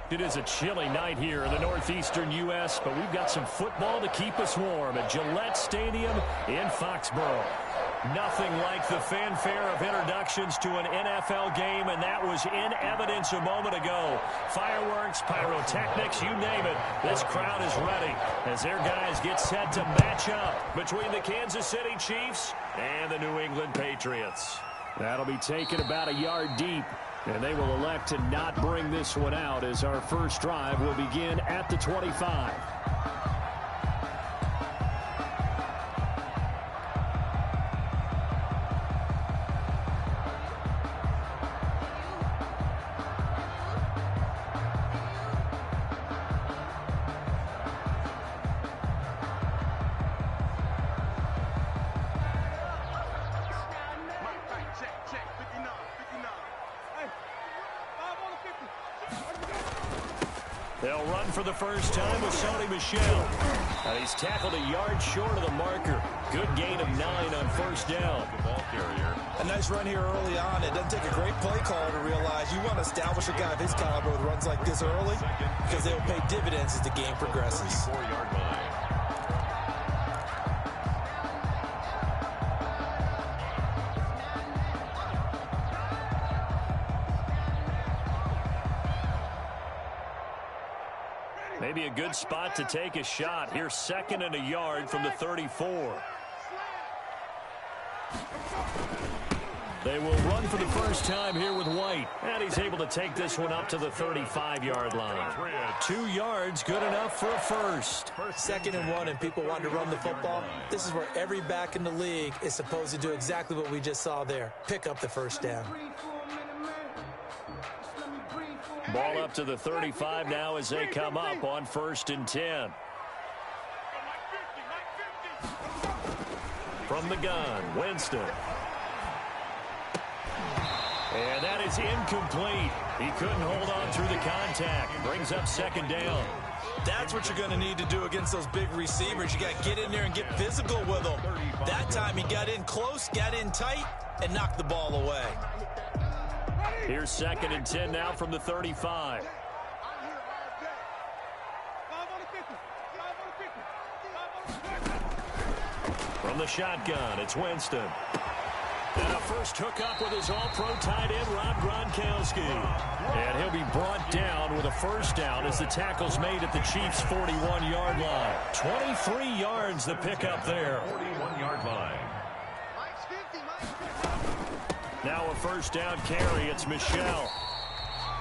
It is a chilly night here in the northeastern U.S., but we've got some football to keep us warm at Gillette Stadium in Foxborough. Nothing like the fanfare of introductions to an NFL game, and that was in evidence a moment ago. Fireworks, pyrotechnics, you name it. This crowd is ready as their guys get set to match up between the Kansas City Chiefs and the New England Patriots. That'll be taken about a yard deep, and they will elect to not bring this one out as our first drive will begin at the 25. They'll run for the first time with Sony Michel. And he's tackled a yard short of the marker. Good gain of 9 on first down. Ball carrier. A nice run here early on. It doesn't take a great play caller to realize you want to establish a guy of his caliber with runs like this early because they will pay dividends as the game progresses. 4-yard line. Maybe a good spot to take a shot. Here's 2nd and a yard from the 34. They will run for the first time here with White. And he's able to take this one up to the 35-yard line. 2 yards, good enough for a first. 2nd and 1, and people want to run the football. This is where every back in the league is supposed to do exactly what we just saw there. Pick up the first down. Ball up to the 35 now as they come up on 1st and 10. From the gun, Winston. And that is incomplete. He couldn't hold on through the contact. Brings up 2nd down. That's what you're going to need to do against those big receivers. You got to get in there and get physical with them. That time he got in close, got in tight, and knocked the ball away. Here's 2nd and 10 now from the 35. From the shotgun, it's Winston. And a first hookup with his all-pro tight end, Rob Gronkowski. And he'll be brought down with a first down as the tackle's made at the Chiefs' 41-yard line. 23 yards the pickup there. 41-yard line. Now a first down carry. It's Michel.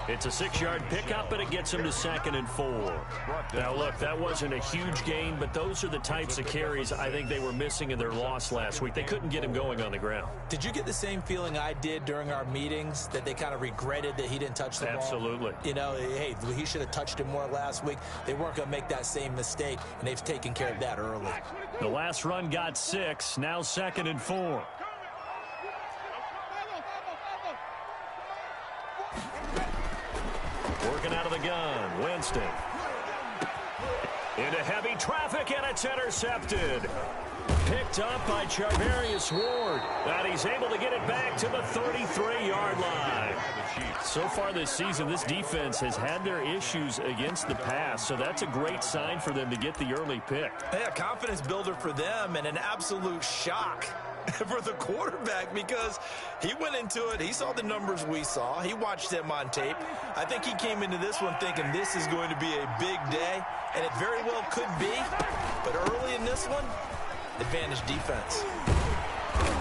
It's a 6-yard pickup, and it gets him to 2nd and 4. Now, look, that wasn't a huge gain, but those are the types of carries I think they were missing in their loss last week. They couldn't get him going on the ground. Did you get the same feeling I did during our meetings, that they kind of regretted that he didn't touch the ball? Absolutely. You know, hey, he should have touched it more last week. They weren't going to make that same mistake, and they've taken care of that early. The last run got 6, now 2nd and 4. Working out of the gun, Winston. Into heavy traffic, and it's intercepted. Picked up by Charvarius Ward. And he's able to get it back to the 33-yard line. So far this season, this defense has had their issues against the pass, so that's a great sign for them to get the early pick. Yeah, confidence builder for them, and an absolute shock for the quarterback because he went into it. He saw the numbers we saw. He watched them on tape. I think he came into this one thinking this is going to be a big day, and it very well could be. But early in this one, advantage defense.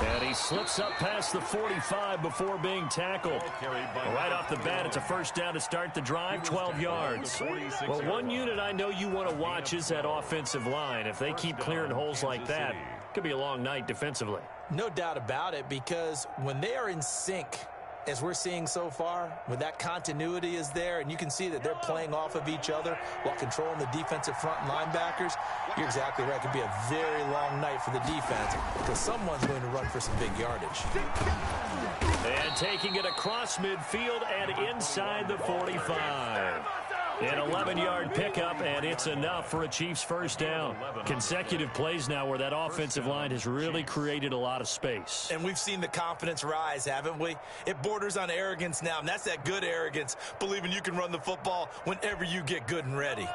And he slips up past the 45 before being tackled. Right off the bat, it's a first down to start the drive, 12 yards. Well, one unit I know you want to watch is that offensive line. If they keep clearing holes like that, it could be a long night defensively. No doubt about it, because when they are in sync, as we're seeing so far, when that continuity is there, and you can see that they're playing off of each other while controlling the defensive front linebackers, you're exactly right. It could be a very long night for the defense because someone's going to run for some big yardage. And taking it across midfield and inside the 45. An 11-yard pickup, and it's enough for a Chiefs first down. Consecutive plays now where that offensive line has really created a lot of space. And we've seen the confidence rise, haven't we? It borders on arrogance now, and that's that good arrogance, believing you can run the football whenever you get good and ready.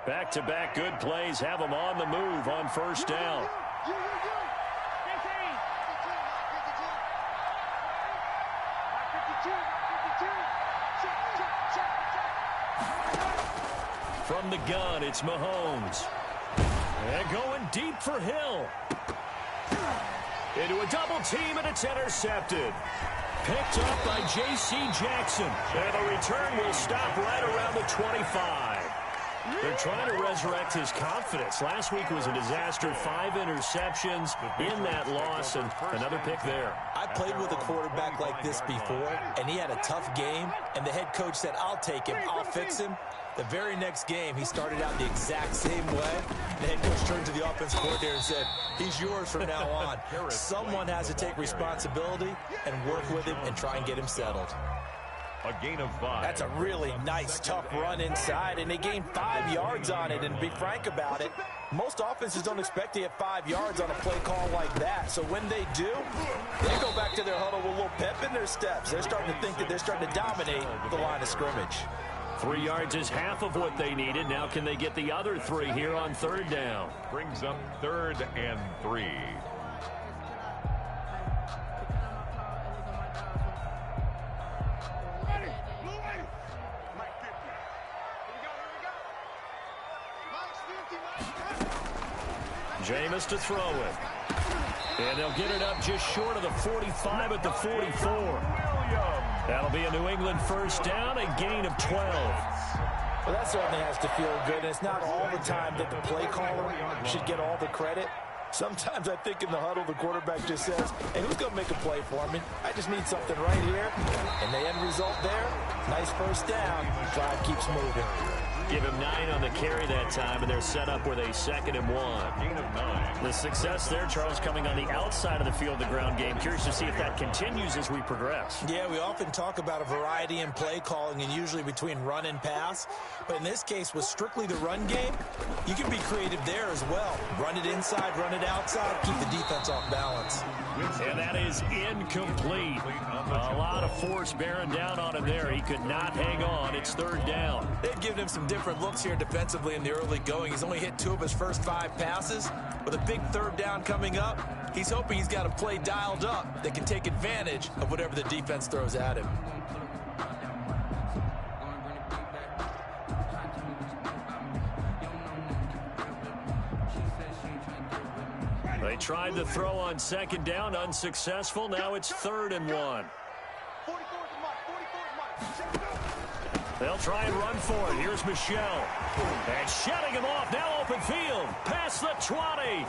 Back-to-back good plays have them on the move on first down. From the gun, it's Mahomes. And going deep for Hill. Into a double team, and it's intercepted. Picked up by J.C. Jackson. And the return will stop right around the 25. They're trying to resurrect his confidence. Last week was a disaster. 5 interceptions in that loss, and another pick there. I played with a quarterback like this before, and he had a tough game, and the head coach said, I'll take him, I'll fix him. The very next game, he started out the exact same way. The head coach turned to the offensive coordinator and said, he's yours from now on. Someone has to take responsibility and work with him and try and get him settled. A gain of 5. That's a really nice, tough run inside, and they gained 5 yards on it. And to be frank about it, most offenses don't expect to get 5 yards on a play call like that. So when they do, they go back to their huddle with a little pep in their steps. They're starting to think that they're starting to dominate the line of scrimmage. 3 yards is half of what they needed. Now can they get the other 3 here on third down? Brings up 3rd and 3. Jameis to throw it. And they'll get it up just short of the 45 at the 44. That'll be a New England first down, a gain of 12. Well, that certainly has to feel good, and it's not all the time that the play caller should get all the credit. Sometimes I think in the huddle, the quarterback just says, hey, who's going to make a play for me? I just need something right here. And the end result there, nice first down. Drive keeps moving. Give him 9 on the carry that time, and they're set up with a 2nd and 1. Gain of 9. The success there, Charles, coming on the outside of the field, the ground game. Curious to see if that continues as we progress. Yeah, we often talk about a variety in play calling and usually between run and pass. But in this case, with strictly the run game, you can be creative there as well. Run it inside, run it outside, keep the defense off balance. And that is incomplete. A lot of force bearing down on him there. He could not hang on. It's 3rd down. They've given him some different looks here defensively in the early going. He's only hit 2 of his first 5 passes. With a big 3rd down coming up, he's hoping he's got a play dialed up that can take advantage of whatever the defense throws at him. They tried to throw on 2nd down, unsuccessful. Now it's 3rd and 1. They'll try and run for it. Here's Michelle. And shutting him off. Now open field. Past the 20.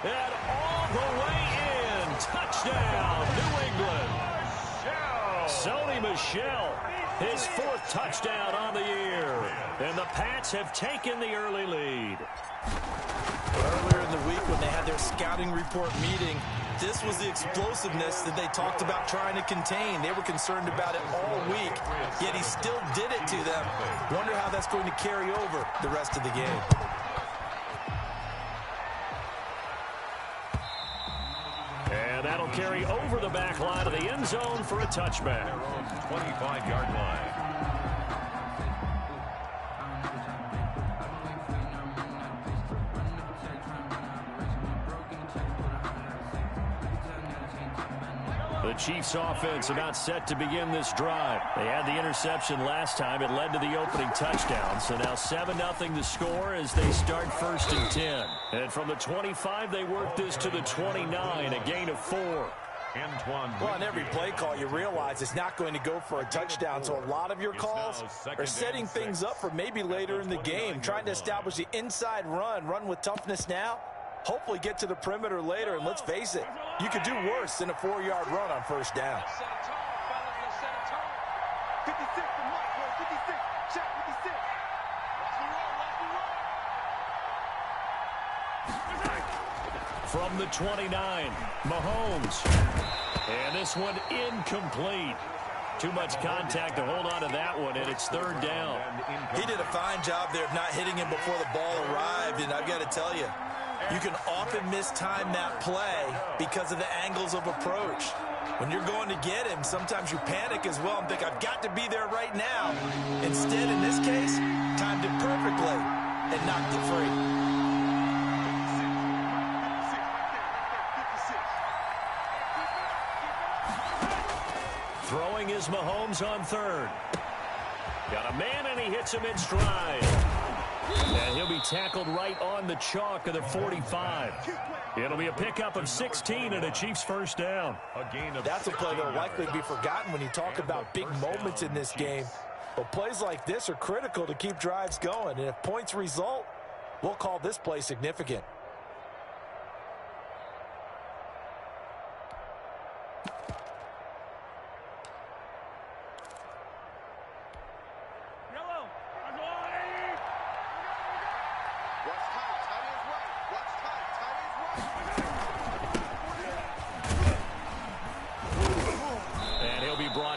And all the way in. Touchdown, New England. Sony Michel, his 4th touchdown on the year. And the Pats have taken the early lead. Earlier in the week when they had their scouting report meeting, this was the explosiveness that they talked about trying to contain. They were concerned about it all week, yet he still did it to them. Wonder how that's going to carry over the rest of the game. And that'll carry over the back line of the end zone for a touchback. 25-yard line. The Chiefs offense about set to begin this drive. They had the interception last time. It led to the opening touchdown. So now 7-0 to score as they start 1st and 10. And from the 25, they work this to the 29, a gain of 4. Well, on every play call, you realize it's not going to go for a touchdown. So a lot of your calls are setting things up for maybe later in the game, trying to establish the inside run with toughness now. Hopefully get to the perimeter later, and let's face it, you could do worse than a 4-yard run on first down. From the 29, Mahomes. And this one incomplete. Too much contact to hold on to that one, and it's third down. He did a fine job there of not hitting him before the ball arrived, and I've got to tell you, you can often mistime that play because of the angles of approach. When you're going to get him, sometimes you panic as well and think, I've got to be there right now. Instead, in this case, timed it perfectly and knocked it free. Throwing is Mahomes on third. Got a man, and he hits him in stride. And he'll be tackled right on the chalk of the 45. It'll be a pickup of 16 and a Chiefs first down. That's a play that will likely be forgotten when you talk about big moments in this game. But plays like this are critical to keep drives going. And if points result, we'll call this play significant.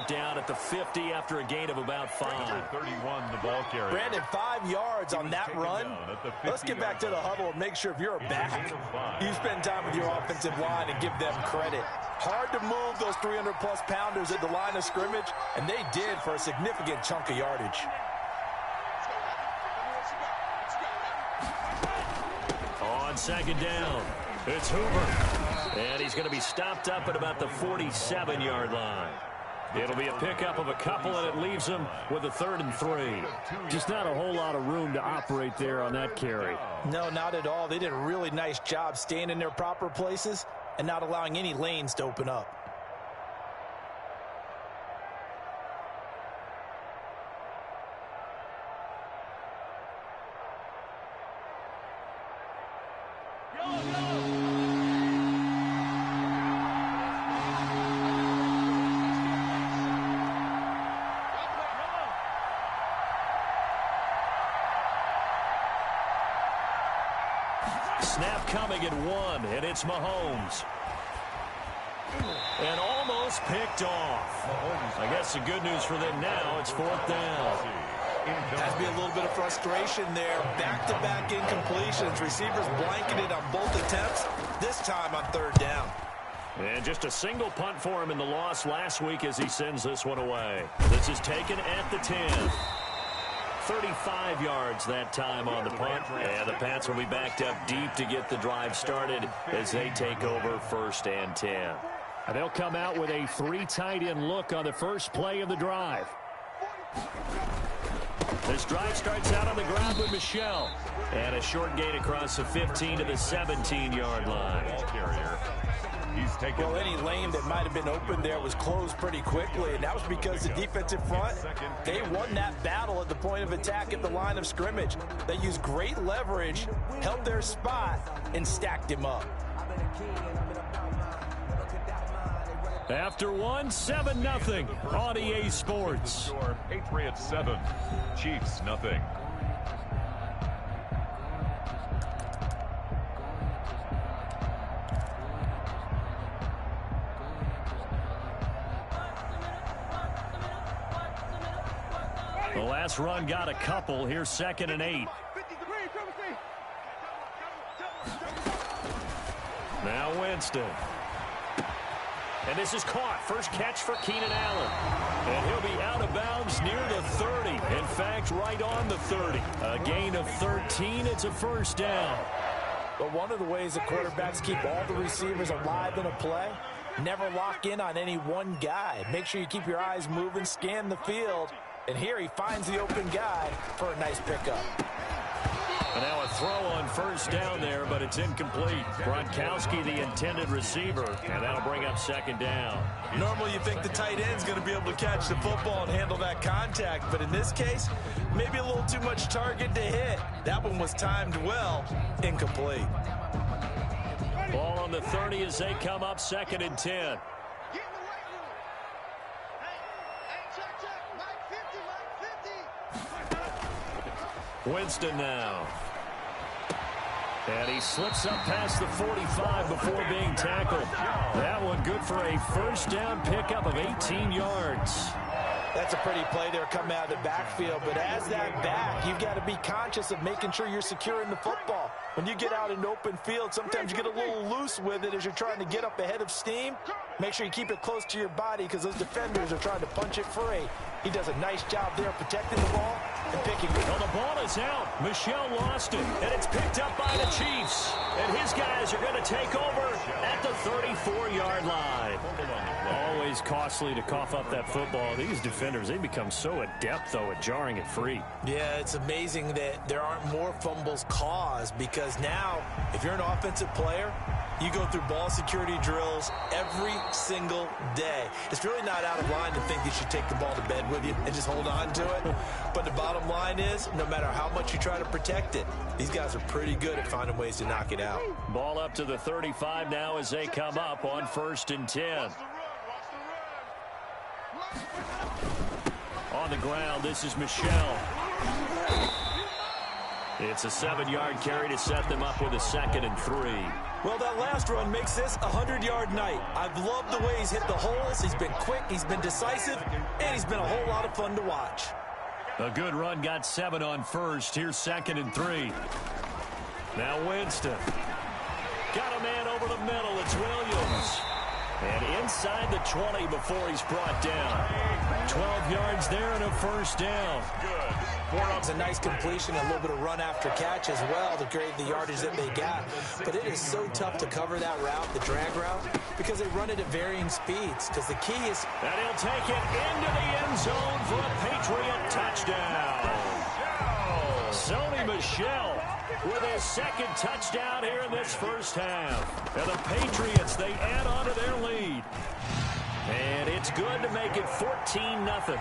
Down at the 50 after a gain of about 5. 31, the ball carrier. Brandon, 5 yards on that run. Let's get back to the huddle and make sure if you're a back, you spend time with your offensive line and give them credit. Hard to move those 300-plus pounders at the line of scrimmage, and they did for a significant chunk of yardage. On second down, it's Hoover. And he's going to be stopped up at about the 47-yard line. It'll be a pickup of a couple, and it leaves him with a 3rd and 3. Just not a whole lot of room to operate there on that carry. No, not at all. They did a really nice job staying in their proper places and not allowing any lanes to open up. Snap coming at 1, and it's Mahomes. And almost picked off. I guess the good news for them now, it's 4th down. Has to be a little bit of frustration there. Back-to-back incompletions. Receivers blanketed on both attempts, this time on 3rd down. And just a single punt for him in the loss last week as he sends this one away. This is taken at the 10. 35 yards that time on the punt. And the Pats will be backed up deep to get the drive started as they take over 1st and 10. And they'll come out with a 3 tight end look on the first play of the drive. This drive starts out on the ground with Michel. And a short gain across the 15 to the 17-yard line. Well, any lane that might have been open there was closed pretty quickly, and that was because the defensive front, they won that battle at the point of attack at the line of scrimmage. They used great leverage, held their spot, and stacked him up. After 7-0 on EA Sports. Patriots 7, Chiefs nothing. The last run got a couple. Here's 2nd and 8. Now Winston. And this is caught. First catch for Keenan Allen. And he'll be out of bounds near the 30. In fact, right on the 30. A gain of 13. It's a 1st down. But one of the ways that quarterbacks keep all the receivers alive in a play, never lock in on any one guy. Make sure you keep your eyes moving, scan the field. And here he finds the open guy for a nice pickup. And now a throw on 1st down there, but it's incomplete. Gronkowski, the intended receiver, and that'll bring up 2nd down. Normally you think the tight end's going to be able to catch the football and handle that contact, but in this case, maybe a little too much target to hit. That one was timed well, incomplete. Ball on the 30 as they come up 2nd and 10. Winston now. And he slips up past the 45 before being tackled. That one good for a 1st down pickup of 18 yards. That's a pretty play there coming out of the backfield, but as that back, you've got to be conscious of making sure you're securing the football. When you get out in open field, sometimes you get a little loose with it as you're trying to get up ahead of steam. Make sure you keep it close to your body because those defenders are trying to punch it free. He does a nice job there protecting the ball and picking it. Well, the ball is out. Michel lost it, and it's picked up by the Chiefs. And his guys are going to take over at the 34-yard line. Always costly to cough up that football. These defenders, they become so adept, though, at jarring it free. Yeah, it's amazing that there aren't more fumbles caused because now, if you're an offensive player, you go through ball security drills every single day. It's really not out of line to think you should take the ball to bed with you and just hold on to it. But the bottom line is, no matter how much you try to protect it, these guys are pretty good at finding ways to knock it out. Ball up to the 35 now as they come up on 1st and 10. On the ground, this is Michel. It's a 7-yard carry to set them up with a 2nd and 3. Well, that last run makes this a 100-yard night. I've loved the way he's hit the holes. He's been quick, he's been decisive, and he's been a whole lot of fun to watch. A good run, got 7 on 1st. Here's 2nd and 3. Now Winston. Got a man over the middle. It's Williams. And inside the 20 before he's brought down. 12 yards there and a 1st down. Good. It's a nice completion, a little bit of run after catch as well to create the yardage that they got. But it is so tough to cover that route, the drag route, because they run it at varying speeds. Because the key is... And he'll take it into the end zone for a Patriot touchdown. Sony Michel with his 2nd touchdown here in this first half. And the Patriots, they add on to their lead. And it's good to make it 14-0.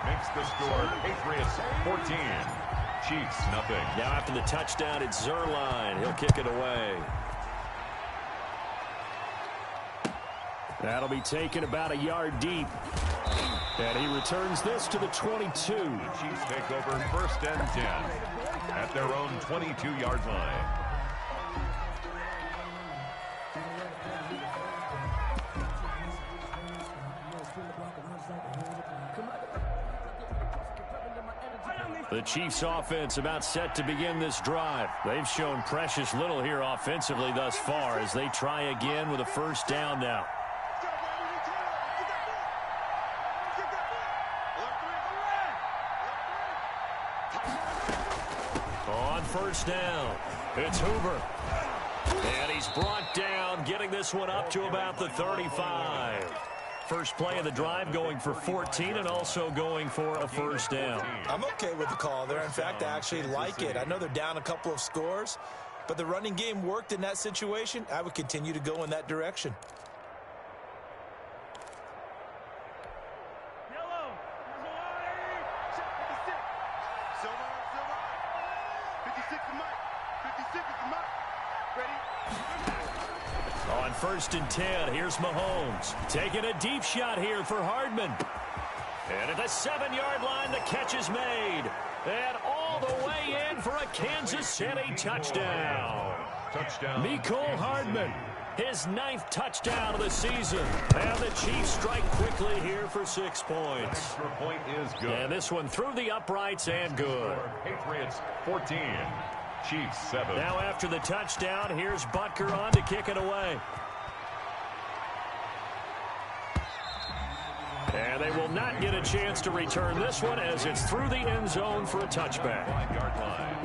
Makes the score Patriots 14. Chiefs nothing. Now after the touchdown, it's Zerline. He'll kick it away. That'll be taken about a yard deep. And he returns this to the 22. The Chiefs take over 1st and 10 at their own 22-yard line. The Chiefs offense about set to begin this drive. They've shown precious little here offensively thus far as they try again with a 1st down now. On 1st down, it's Hoover. And he's brought down, getting this one up to about the 35. First play of the drive going for 14 and also going for a 1st down. I'm okay with the call there. In fact, I actually like it. I know they're down a couple of scores, but the running game worked in that situation. I would continue to go in that direction. On 1st and 10, here's Mahomes. Taking a deep shot here for Hardman. And at the 7-yard line, the catch is made. And all the way in for a Kansas City touchdown. Touchdown. Mecole Hardman, his 9th touchdown of the season. And the Chiefs strike quickly here for 6 points. Extra point is good. And this one through the uprights and good. Patriots 14. Chiefs 7. Now after the touchdown, here's Butker on to kick it away. And they will not get a chance to return this one as it's through the end zone for a touchback. 5-yard line.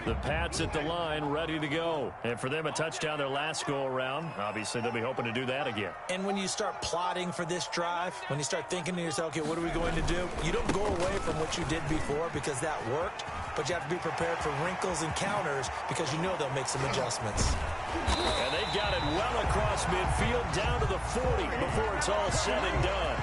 The Pats at the line, ready to go. And for them, a touchdown their last go-around. Obviously, they'll be hoping to do that again. And when you start plotting for this drive, when you start thinking to yourself, okay, what are we going to do? You don't go away from what you did before because that worked, but you have to be prepared for wrinkles and counters because you know they'll make some adjustments. And they've got it well across midfield down to the 40 before it's all said and done.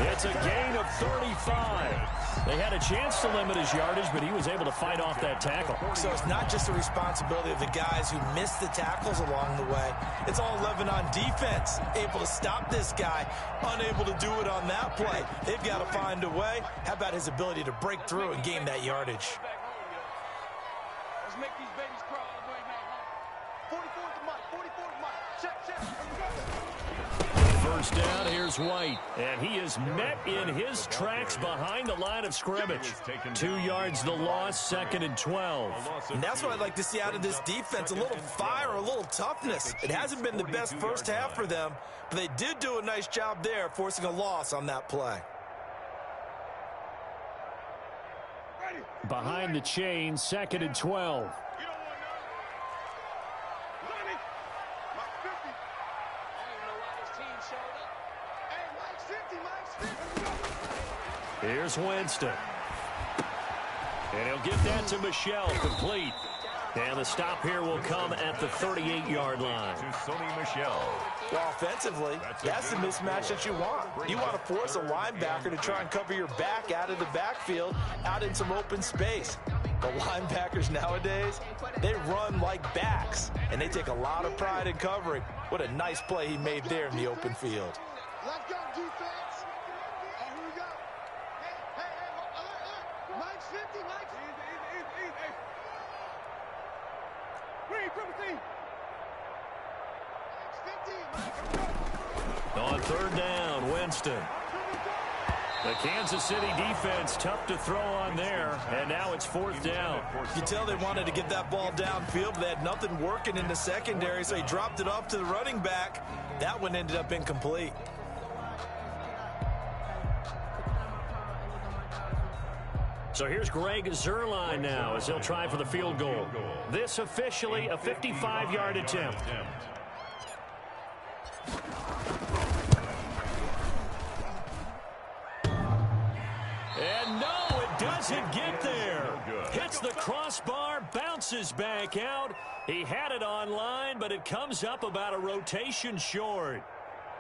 It's a gain of 35. They had a chance to limit his yardage, but he was able to fight off that tackle. So it's not just the responsibility of the guys who missed the tackles along the way. It's all 11 on defense, able to stop this guy, unable to do it on that play. They've got to find a way. How about his ability to break through and gain that yardage? Let's make these babies crawl all the way back home. First down, here's White. And he is met in his tracks behind the line of scrimmage. 2 yards the loss, 2nd and 12. And that's what I'd like to see out of this defense, a little fire, a little toughness. It hasn't been the best first half for them, but they did do a nice job there, forcing a loss on that play. Behind the chain, 2nd and 12. Here's Winston. And he'll get that to Michelle, complete. And the stop here will come at the 38-yard line. To Sony Michel. Well, offensively, that's the mismatch that you want. You want to force a linebacker to try and cover your back out of the backfield, out in some open space. The linebackers nowadays, they run like backs, and they take a lot of pride in covering. What a nice play he made there in the open field. Let's go, defense. Here we go. Hey, Mike's 50, Mike's. Easy. Read, triple team. Mike's 50, Mike. On third down, Winston. The Kansas City defense tough to throw on there, and now it's 4th down. You can tell they wanted to get that ball downfield, but they had nothing working in the secondary, so he dropped it off to the running back. That one ended up incomplete. So here's Greg Zuerlein now as he'll try for the field goal. This officially a 55-yard attempt. And no, it doesn't get there. Hits the crossbar, bounces back out. He had it on line, but it comes up about a rotation short.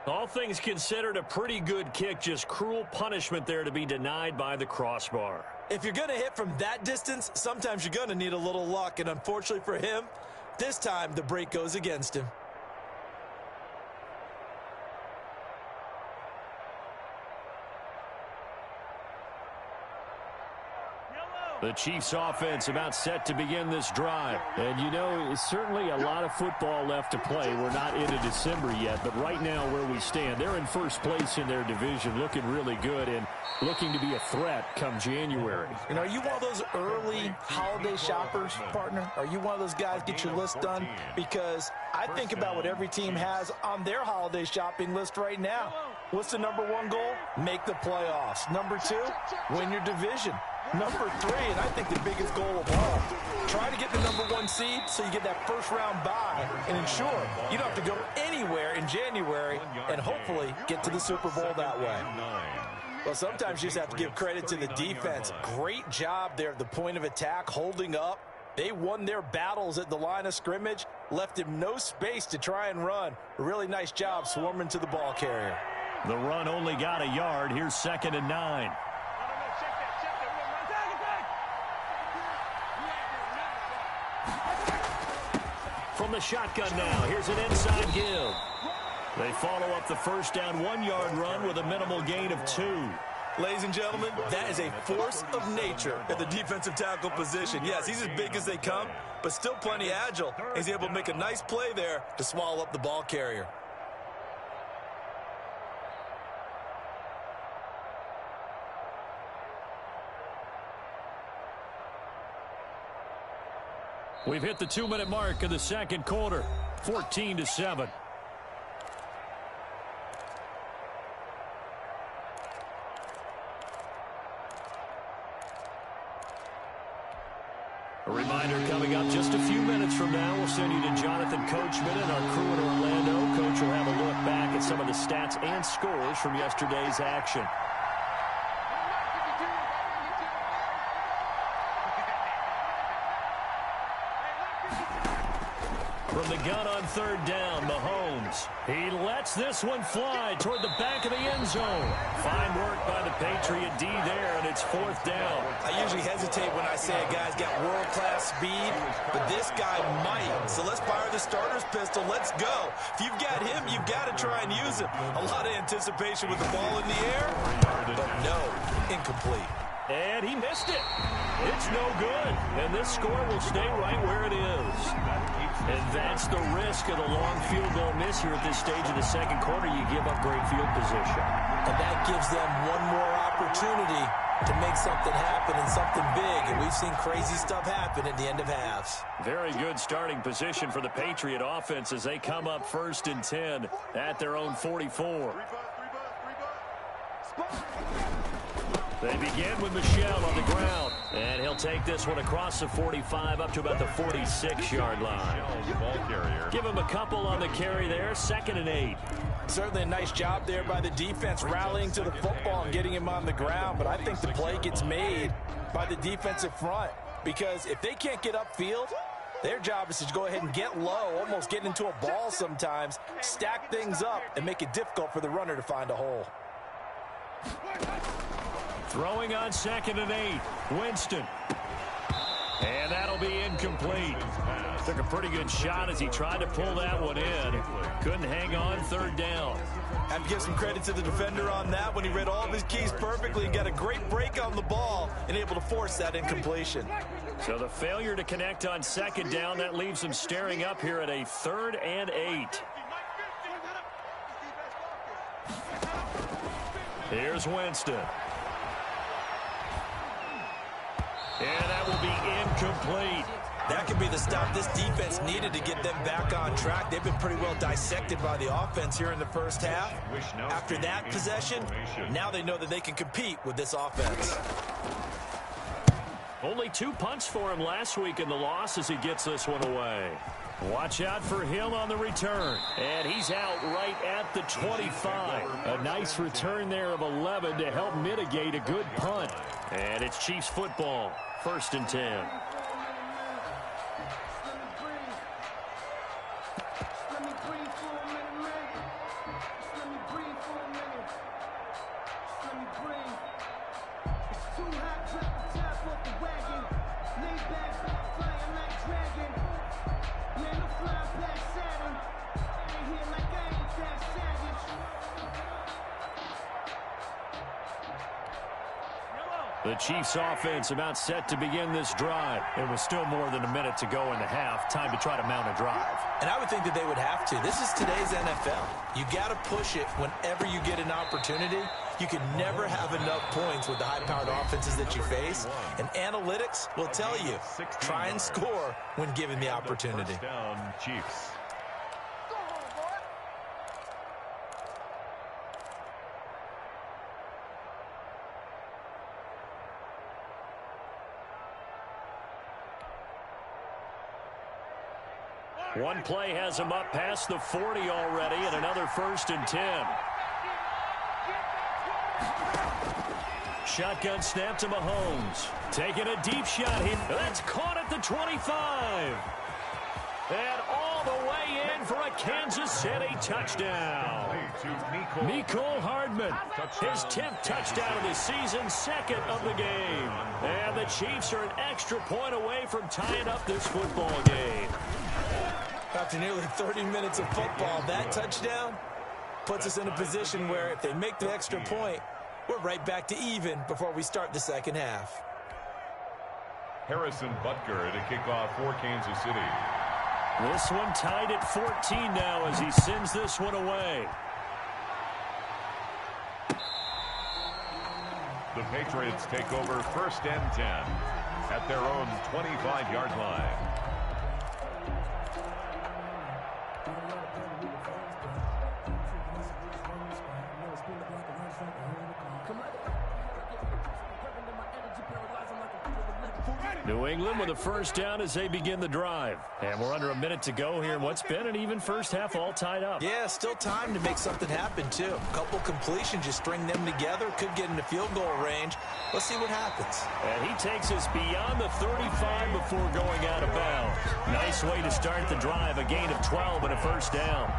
All things considered, a pretty good kick, just cruel punishment there to be denied by the crossbar. If you're going to hit from that distance, sometimes you're going to need a little luck, and unfortunately for him, this time the break goes against him. The Chiefs offense about set to begin this drive. And you know, certainly a lot of football left to play. We're not into December yet, but right now where we stand, they're in first place in their division, looking really good and looking to be a threat come January. And are you one of those early holiday shoppers, partner? Are you one of those guys get your list done? Because I think about what every team has on their holiday shopping list right now. What's the #1 goal? Make the playoffs. #2, win your division. #3, and I think the biggest goal of all, try to get the #1 seed so you get that first-round bye and ensure you don't have to go anywhere in January and hopefully get to the Super Bowl that way. Well, sometimes you just have to give credit to the defense. Great job there at the point of attack, holding up. They won their battles at the line of scrimmage, left him no space to try and run. A really nice job swarming to the ball carrier. The run only got a yard. Here's 2nd and 9. From the shotgun now, here's an inside give. They follow up the first down 1-yard run with a minimal gain of 2. Ladies and gentlemen, that is a force of nature at the defensive tackle position. Yes, he's as big as they come, but still plenty agile. He's able to make a nice play there to swallow up the ball carrier. We've hit the 2-minute mark of the second quarter, 14-7. A reminder coming up just a few minutes from now, we'll send you to Jonathan Coachman and our crew in Orlando. Coach will have a look back at some of the stats and scores from yesterday's action. From the gun on third down, Mahomes. He lets this one fly toward the back of the end zone. Fine work by the Patriot D there, and it's 4th down. I usually hesitate when I say a guy's got world-class speed, but this guy might. So let's fire the starter's pistol. Let's go. If you've got him, you've got to try and use him. A lot of anticipation with the ball in the air, but no, incomplete. And he missed it. It's no good, and this score will stay right where it is. And that's the risk of the long field goal miss here at this stage of the second quarter. You give up great field position. And that gives them one more opportunity to make something happen and something big. And we've seen crazy stuff happen at the end of halves. Very good starting position for the Patriot offense as they come up 1st and 10 at their own 44. They begin with Michel on the ground. And he'll take this one across the 45 up to about the 46-yard line. Give him a couple on the carry there. 2nd and 8. Certainly a nice job there by the defense rallying to the football and getting him on the ground. But I think the play gets made by the defensive front. Because if they can't get upfield, their job is to go ahead and get low, almost get into a ball sometimes, stack things up, and make it difficult for the runner to find a hole. Throwing on 2nd and 8. Winston. And that'll be incomplete. Took a pretty good shot as he tried to pull that one in. Couldn't hang on. 3rd down. I have to give some credit to the defender on that when he read all of his keys perfectly and got a great break on the ball and able to force that incompletion. So the failure to connect on 2nd down, that leaves them staring up here at a 3rd and 8. Here's Winston. And that will be incomplete. That could be the stop this defense needed to get them back on track. They've been pretty well dissected by the offense here in the first half. After that possession, now they know that they can compete with this offense. Only 2 punts for him last week in the loss as he gets this one away. Watch out for Hill on the return. And he's out right at the 25. A nice return there of 11 to help mitigate a good punt. And it's Chiefs football. 1st and 10. The Chiefs offense about set to begin this drive. It was still more than a minute to go in the half. Time to try to mount a drive. And I would think that they would have to. This is today's NFL. You got to push it whenever you get an opportunity. You can never have enough points with the high-powered offenses that you face. And analytics will tell you, try and score when given the opportunity. First down, Chiefs. One play has him up past the 40 already, and another 1st and 10. Shotgun snap to Mahomes. Taking a deep shot here. That's caught at the 25. And all the way in for a Kansas City touchdown. Mecole Hardman, his 10th touchdown of the season, 2nd of the game. And the Chiefs are an extra point away from tying up this football game. After nearly 30 minutes of football, that touchdown puts us in a position where if they make the extra point, we're right back to even before we start the second half. Harrison Butker to kick off for Kansas City. This one tied at 14 now as he sends this one away. The Patriots take over 1st and 10 at their own 25-yard line. New England with a 1st down as they begin the drive. And we're under a minute to go here in what's been an even first half, all tied up. Yeah, still time to make something happen, too. A couple completions, just string them together. Could get into field goal range. Let's see what happens. And he takes us beyond the 35 before going out of bounds. Nice way to start the drive, a gain of 12 and a 1st down.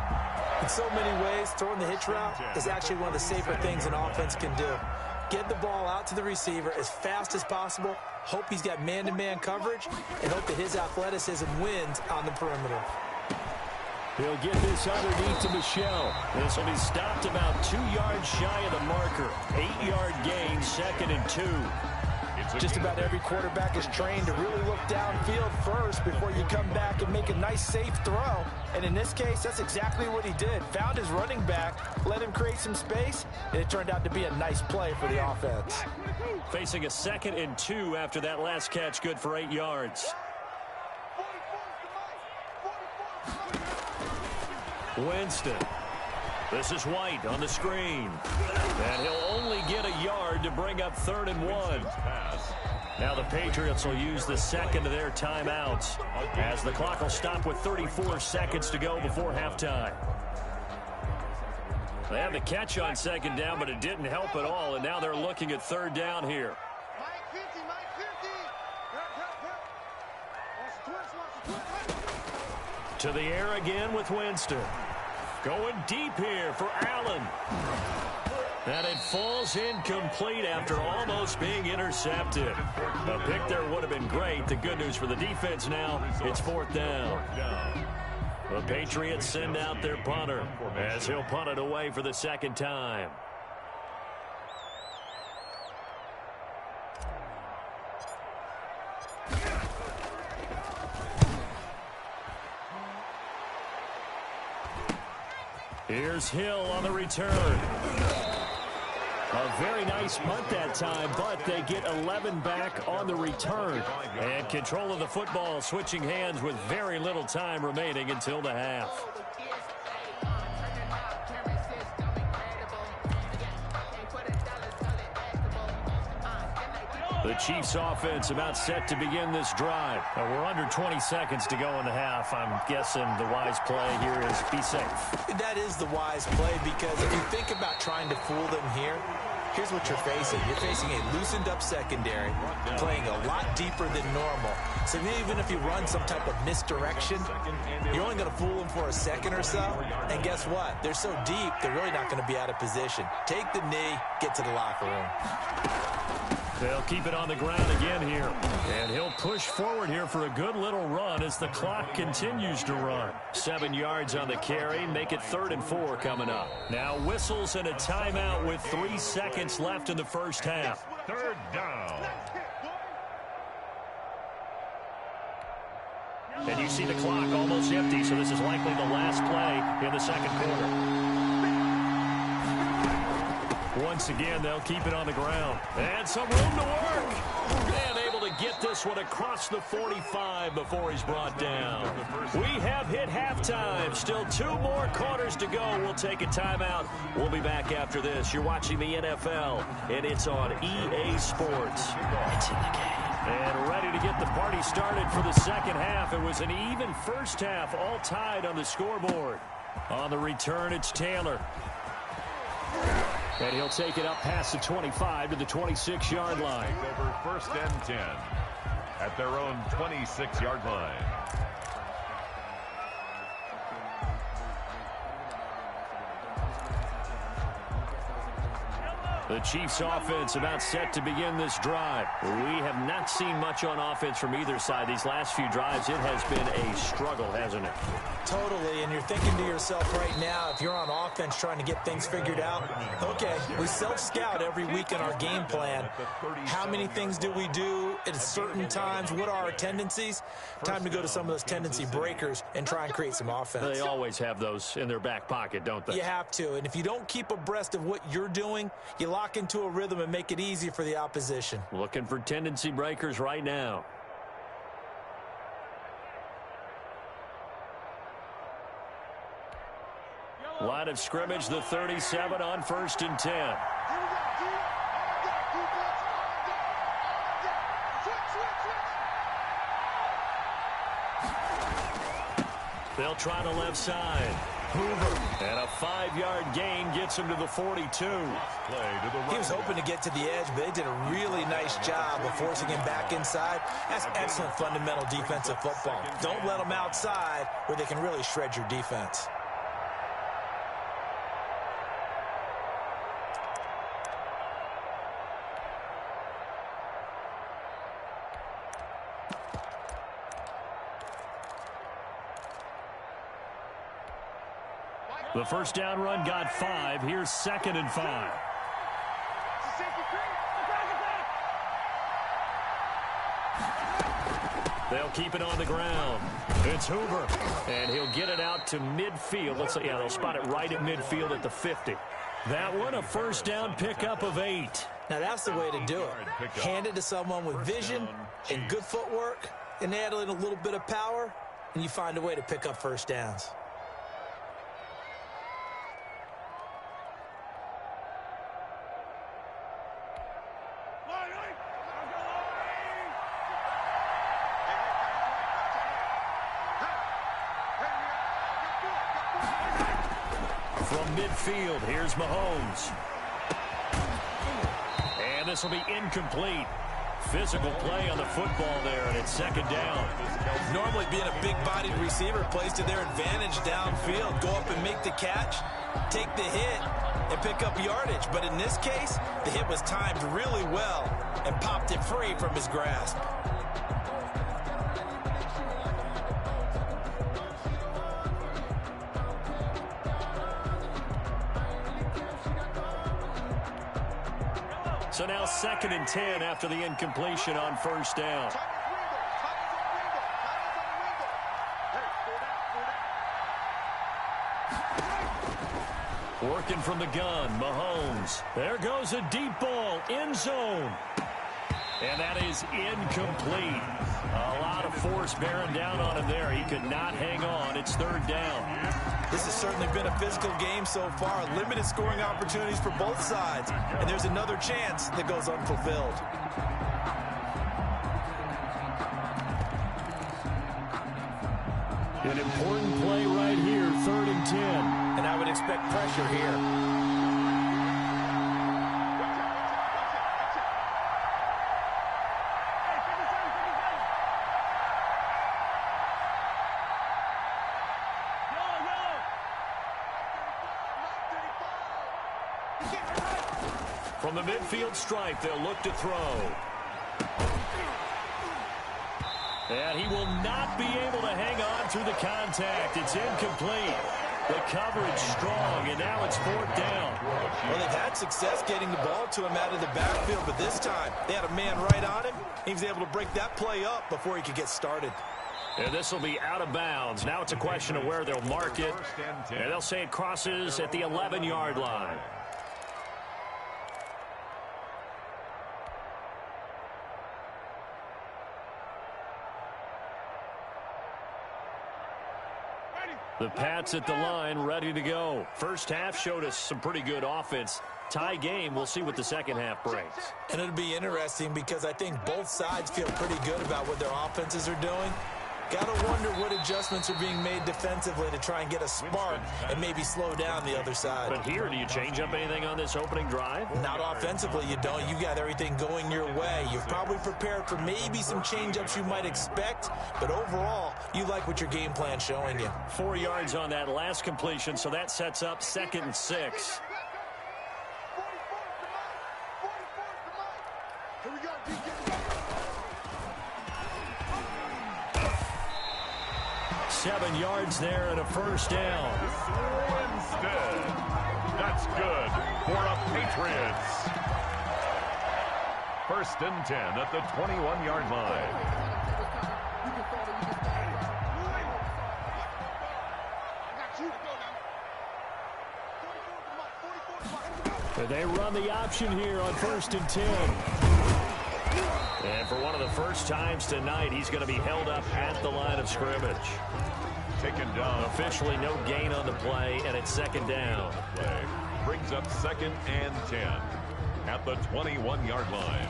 In so many ways, throwing the hitch route is actually one of the safer things an offense can do. Get the ball out to the receiver as fast as possible, hope he's got man-to-man coverage, and hope that his athleticism wins on the perimeter. He'll get this underneath to Michel. This will be stopped about 2 yards shy of the marker. 8-yard gain, 2nd and 2. Just about every quarterback is trained to really look downfield first before you come back and make a nice, safe throw. And in this case, that's exactly what he did. Found his running back, let him create some space, and it turned out to be a nice play for the offense. Facing a 2nd and 2 after that last catch, good for 8 yards. Winston. This is White on the screen. And he'll only get a yard to bring up 3rd and 1. Now the Patriots will use the second of their timeouts as the clock will stop with 34 seconds to go before halftime. They had the catch on 2nd down, but it didn't help at all, and now they're looking at 3rd down here. To the air again with Winston. Going deep here for Allen. And it falls incomplete after almost being intercepted. A pick there would have been great. The good news for the defense now, it's 4th down. The Patriots send out their punter as he'll punt it away for the 2nd time. Here's Hill on the return. A very nice punt that time, but they get 11 back on the return. And control of the football switching hands with very little time remaining until the half. The Chiefs offense about set to begin this drive. We're under 20 seconds to go in the half. I'm guessing the wise play here is be safe. That is the wise play, because if you think about trying to fool them here, here's what you're facing. You're facing a loosened up secondary, playing a lot deeper than normal. So even if you run some type of misdirection, you're only going to fool them for a second or so. And guess what? They're so deep, they're really not going to be out of position. Take the knee, get to the locker room. They'll keep it on the ground again here. And he'll push forward here for a good little run as the clock continues to run. 7 yards on the carry. Make it 3rd and 4 coming up. Now whistles and a timeout with 3 seconds left in the first half. 3rd down. And you see the clock almost empty, so this is likely the last play in the 2nd quarter. Once again, they'll keep it on the ground. And some room to work. And able to get this one across the 45 before he's brought down. We have hit halftime. Still 2 more quarters to go. We'll take a timeout. We'll be back after this. You're watching the NFL, and it's on EA Sports. It's in the game. And ready to get the party started for the 2nd half. It was an even first half, all tied on the scoreboard. On the return, it's Taylor. And he'll take it up past the 25 to the 26-yard line. Over 1st and 10 at their own 26-yard line. The Chiefs offense about set to begin this drive. We have not seen much on offense from either side. These last few drives, it has been a struggle, hasn't it? Totally, and you're thinking to yourself right now, if you're on offense trying to get things figured out, okay, we self-scout every week in our game plan. How many things do we do at certain times? What are our tendencies? Time to go to some of those tendency breakers and try and create some offense. They always have those in their back pocket, don't they? You have to, and if you don't keep abreast of what you're doing, you lock into a rhythm and make it easy for the opposition. Looking for tendency breakers right now. Line of scrimmage, the 37 on 1st and 10. They'll try the left side. Hoover. And a 5-yard gain gets him to the 42. He was hoping to get to the edge, but they did a really nice job of forcing him back inside. That's excellent fundamental defensive football. Don't let them outside where they can really shred your defense. The first down run got 5. Here's 2nd and 5. They'll keep it on the ground. It's Hoover, and he'll get it out to midfield. Yeah, they'll spot it right at midfield at the 50. That one, a first down pickup of 8. Now, that's the way to do it. Hand it to someone with vision and good footwork, and add in a little bit of power, and you find a way to pick up first downs. From midfield, here's Mahomes. And this will be incomplete. Physical play on the football there, and it's second down. Normally being a big-bodied receiver plays to their advantage downfield. Go up and make the catch, take the hit, and pick up yardage. But in this case, the hit was timed really well and popped it free from his grasp. So now 2nd and 10 after the incompletion on first down. Working from the gun, Mahomes. There goes a deep ball, end zone. And that is incomplete. A lot of force bearing down on him there. He could not hang on. It's 3rd down. This has certainly been a physical game so far. Limited scoring opportunities for both sides. And there's another chance that goes unfulfilled. An important play right here, 3rd and 10. And I would expect pressure here. From the midfield stripe, they'll look to throw. And he will not be able to hang on through the contact. It's incomplete. The coverage strong, and now it's 4th down. Well, they've had success getting the ball to him out of the backfield, but this time they had a man right on him. He was able to break that play up before he could get started. And this will be out of bounds. Now it's a question of where they'll mark it. And they'll say it crosses at the 11-yard line. The Pats at the line, ready to go. First half showed us some pretty good offense. Tie game, we'll see what the second half brings. And it'll be interesting because I think both sides feel pretty good about what their offenses are doing. Got to wonder what adjustments are being made defensively to try and get a spark and maybe slow down the other side. But here, do you change up anything on this opening drive? Not offensively, you don't. You got everything going your way. You're probably prepared for maybe some change-ups you might expect, but overall, you like what your game plan's showing you. 4 yards on that last completion, so that sets up 2nd and 6. Here we go, DK. 7 yards there and a first down. Instead, that's good for the Patriots. 1st and 10 at the 21-yard line. They run the option here on 1st and 10. And for one of the first times tonight, he's going to be held up at the line of scrimmage. Taken down. Officially no gain on the play, and it's 2nd down. Play brings up 2nd and 10 at the 21-yard line.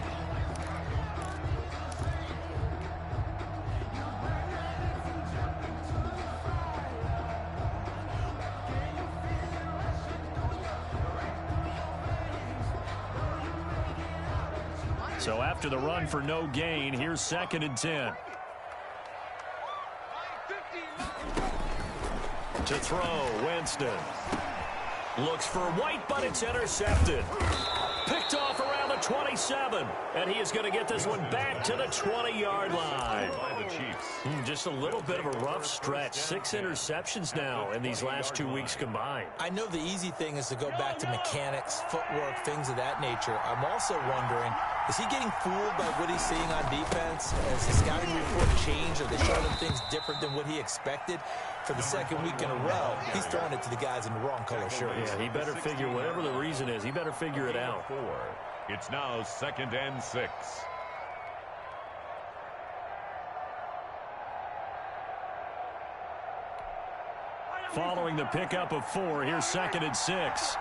So after the run for no gain, here's 2nd and 10. To throw, Winston. Looks for White, but it's intercepted. Picked off around the 27. And he is going to get this one back to the 20-yard line. By the Chiefs. Just a little bit of a rough stretch. 6 interceptions now in these last 2 weeks combined. I know the easy thing is to go back to mechanics, footwork, things of that nature. I'm also wondering, Is he getting fooled by what he's seeing on defense? Has the scouting report changed? Are they showing him things different than what he expected? For the second week in a row, he's throwing it to the guys in the wrong color shirts. Yeah, he better figure, whatever the reason is, he better figure it out. It's now 2nd and 6. Following the pickup of 4, here's 2nd and 6.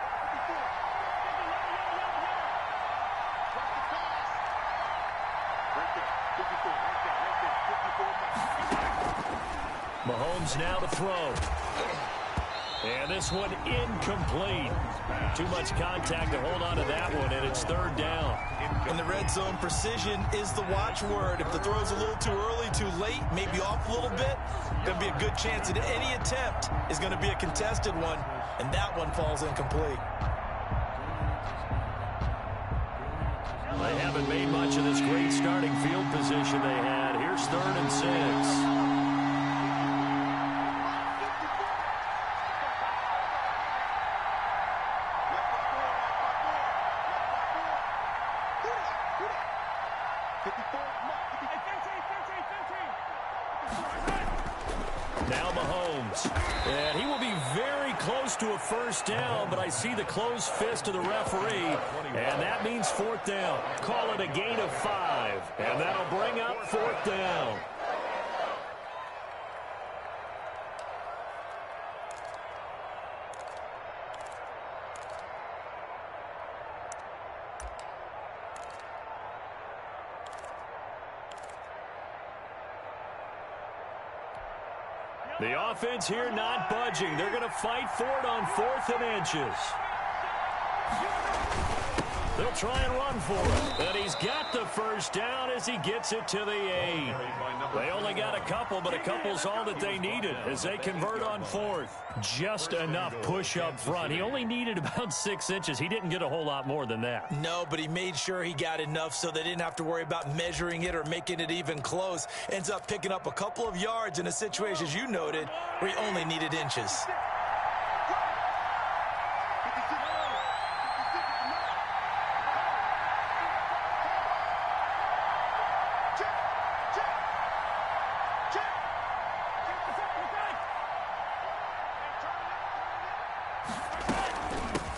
Mahomes now to throw. And this one incomplete. Too much contact to hold on to that one, and it's 3rd down. In the red zone, precision is the watchword. If the throw's a little too early, too late, maybe off a little bit, going to be a good chance that any attempt is going to be a contested one, and that one falls incomplete. They haven't made much of this great starting field position they had. Here's 3rd and 6. Now Mahomes. And he will be very close to a 1st down, but I see the closed fist of the referee, and that means 4th down. Call it a gain of 5, and that'll bring up 4th down. The offense here not budging. They're going to fight for it on 4th and inches. They'll try and run for it. And he's got the 1st down as he gets it to the 8. They only got a couple, but a couple's all that they needed as they convert on 4th. Just enough push up front. He only needed about 6 inches. He didn't get a whole lot more than that. No, but he made sure he got enough so they didn't have to worry about measuring it or making it even close. Ends up picking up a couple of yards in a situation, as you noted, where he only needed inches.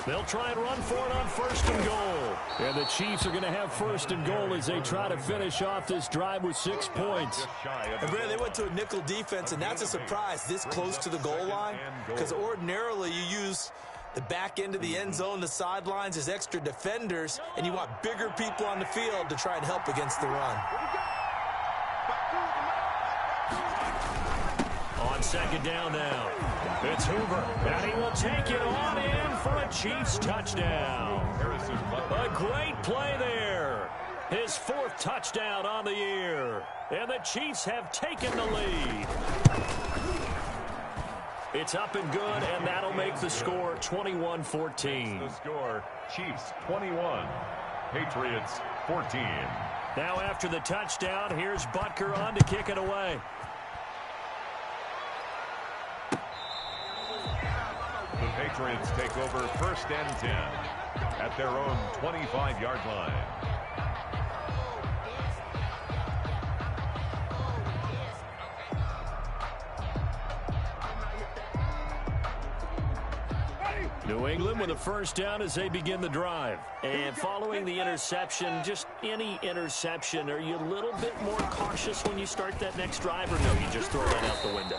They'll try and run for it on 1st and goal. And the Chiefs are going to have 1st and goal as they try to finish off this drive with 6 points. And Brad, they went to a nickel defense, and that's a surprise this close to the goal line, because ordinarily you use the back end of the end zone, the sidelines as extra defenders, and you want bigger people on the field to try and help against the run. On 2nd down now, it's Hoover, and he will take it on in for a Chiefs touchdown. A great play there. His 4th touchdown on the year, and the Chiefs have taken the lead. It's up and good, and that'll make the score 21-14. The score, Chiefs 21, Patriots 14. Now after the touchdown, here's Butker on to kick it away. The Patriots take over 1st and 10 at their own 25-yard line. New England with a 1st down as they begin the drive. And following the interception, just any interception, are you a little bit more cautious when you start that next drive, or no, you just throw that out the window?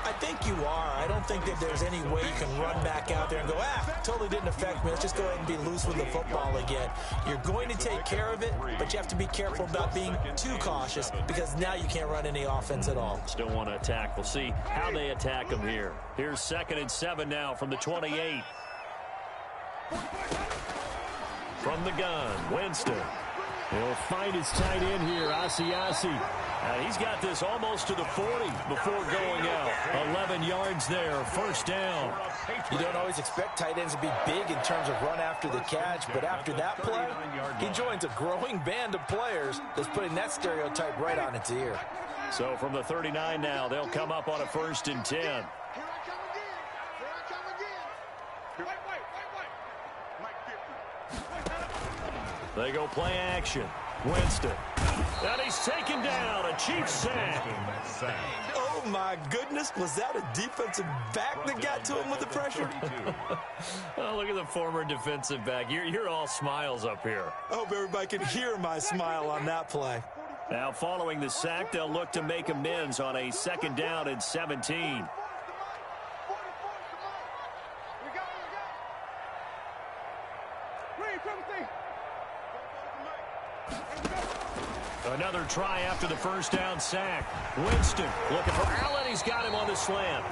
I think you are. I don't think that there's any way you can run back out there and go, totally didn't affect me. Let's just go ahead and be loose with the football again. You're going to take care of it, but you have to be careful about being too cautious because now you can't run any offense at all. Still want to attack. We'll see how they attack them here. Here's 2nd and 7 now from the 28. From the gun, Winston. He'll find his tight end here, Asiasi. He's got this almost to the 40 before going out. 11 yards there, 1st down. You don't always expect tight ends to be big in terms of run after the catch, but after that play, he joins a growing band of players that's putting that stereotype right on its ear. So from the 39 now, they'll come up on a 1st and 10. Here I come again. They go play action. Winston. And he's taken down. A Chiefs sack. Oh, my goodness. Was that a defensive back that got to him with the pressure? Oh, look at the former defensive back. You're all smiles up here. I hope everybody can hear my smile on that play. Now, following the sack, they'll look to make amends on a 2nd down and 17. Another try after the 1st down sack. Winston looking for Allen. He's got him on the slant.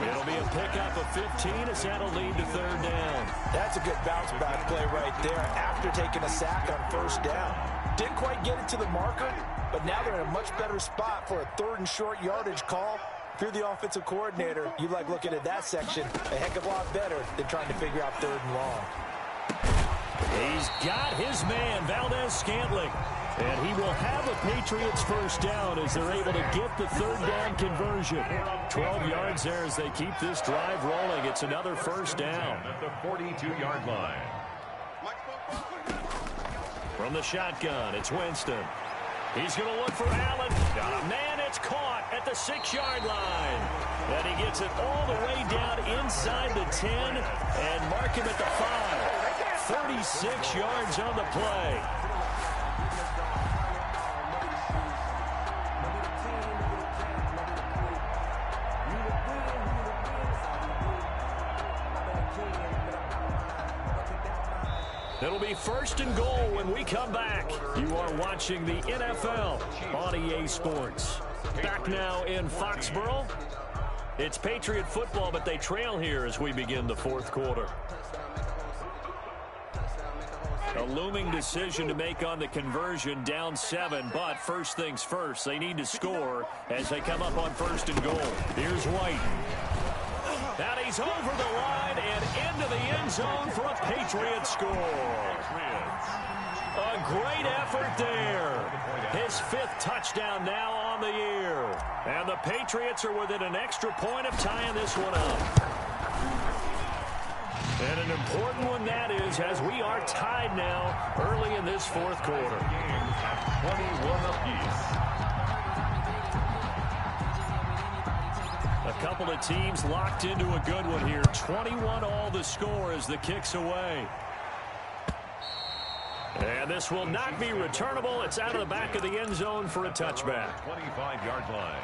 It'll be a pickup of 15 as that'll lead to 3rd down. That's a good bounce back play right there after taking a sack on 1st down. Didn't quite get it to the marker, but now they're in a much better spot for a 3rd and short yardage call. If you're the offensive coordinator, you like looking at that section a heck of a lot better than trying to figure out 3rd and long. He's got his man, Valdez-Scantling. And he will have a Patriots 1st down as they're able to get the 3rd down conversion. 12 yards there as they keep this drive rolling. It's another 1st down. At the 42-yard line. From the shotgun, it's Winston. He's going to look for Allen. Got a man, it's caught at the 6-yard line. And he gets it all the way down inside the 10 and mark him at the 5. 36 yards on the play. It'll be 1st and goal when we come back. You are watching the NFL on EA Sports. Back now in Foxborough. It's Patriot football, but they trail here as we begin the 4th quarter. A looming decision to make on the conversion, down 7, but first things first, they need to score as they come up on 1st and goal. Here's White. And he's over the line and into the end zone for a Patriot score. A great effort there. His 5th touchdown now on the year. And the Patriots are within an extra point of tying this one up. And an important one that is, as we are tied now early in this 4th quarter. 21 apiece. A couple of teams locked into a good one here. 21 all the score as the kick's away. And this will not be returnable. It's out of the back of the end zone for a touchback. 25-yard line.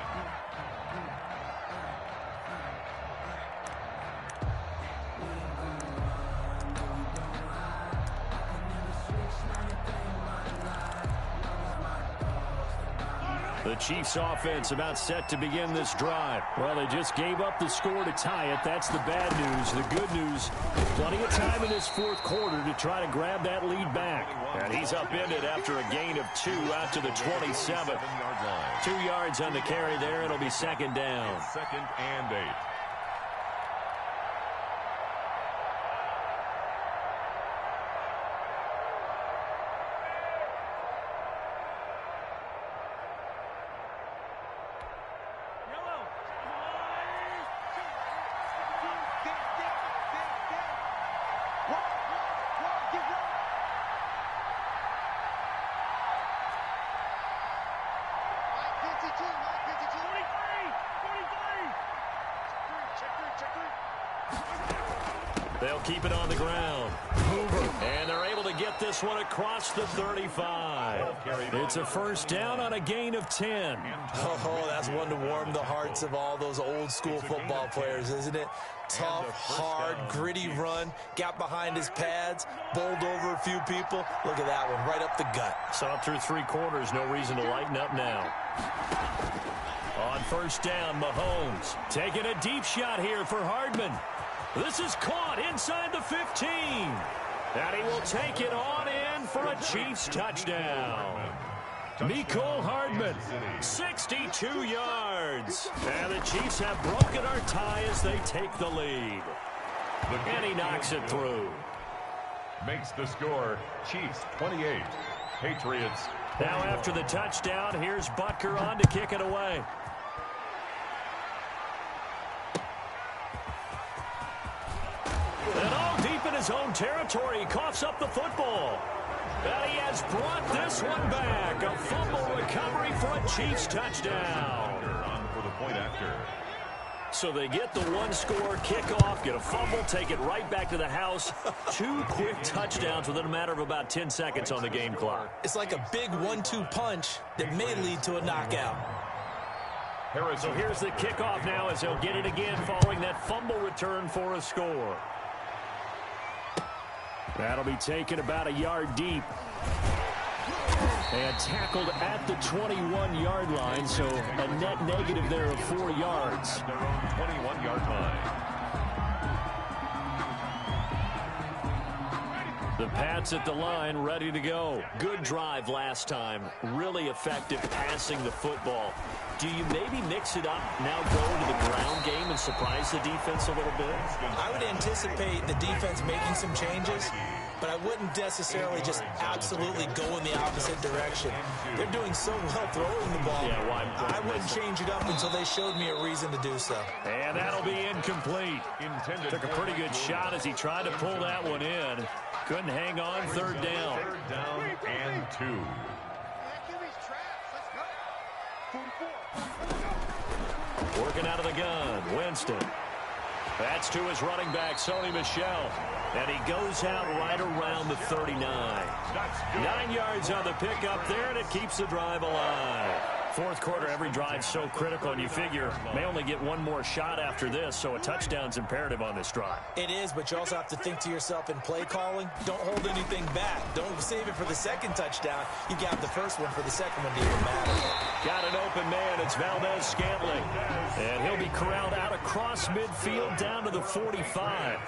The Chiefs offense about set to begin this drive. Well, they just gave up the score to tie it. That's the bad news. The good news, plenty of time in this 4th quarter to try to grab that lead back. And he's upended after a gain of 2 out to the 27. 2 yards on the carry there. It'll be 2nd down. 2nd and 8. They'll keep it on the ground. And they're able to get this one across the 35. It's a 1st down on a gain of 10. Oh, that's one to warm the hearts of all those old school football players, isn't it? Tough, hard, gritty run. Got behind his pads, bowled over a few people. Look at that one, right up the gut. Saw through 3 quarters. No reason to lighten up now. On 1st down, Mahomes taking a deep shot here for Hardman. This is caught inside the 15. And he will take it on in for a Chiefs touchdown. Mecole Hardman, 62 yards. And the Chiefs have broken our tie as they take the lead. And he knocks it through. Makes the score Chiefs 28, Patriots 21. Now after the touchdown, here's Butker on to kick it away. And all deep in his own territory, he coughs up the football. And he has brought this one back. A fumble recovery for a Chiefs touchdown. On for the point after. So they get the one-score kickoff, get a fumble, take it right back to the house. 2 quick touchdowns within a matter of about 10 seconds on the game clock. It's like a big 1-2 punch that may lead to a knockout. So here's the kickoff now as he'll get it again following that fumble return for a score. That'll be taken about a yard deep. And tackled at the 21-yard line, so a net negative there of 4 yards. At their own 21-yard line. The Pats at the line, ready to go. Good drive last time. Really effective passing the football. Do you maybe mix it up, now go into the ground game and surprise the defense a little bit? I would anticipate the defense making some changes, but I wouldn't necessarily just absolutely go in the opposite direction. They're doing so well throwing the ball. Yeah, why? I wouldn't change it up until they showed me a reason to do so. And that'll be incomplete. Took a pretty good shot as he tried to pull that one in. Couldn't hang on, third down. Third down and 2. Working out of the gun, Winston. That's to his running back, Sony Michel. And he goes out right around the 39. 9 yards on the pickup there, and it keeps the drive alive. Fourth quarter, every drive's so critical, and you figure may only get one more shot after this, so a touchdown's imperative on this drive. It is, but you also have to think to yourself in play calling, don't hold anything back. Don't save it for the second touchdown. You got the first one for the second one to even matter. Got an open man. It's Valdez-Scantling. And he'll be corralled out across midfield down to the 45.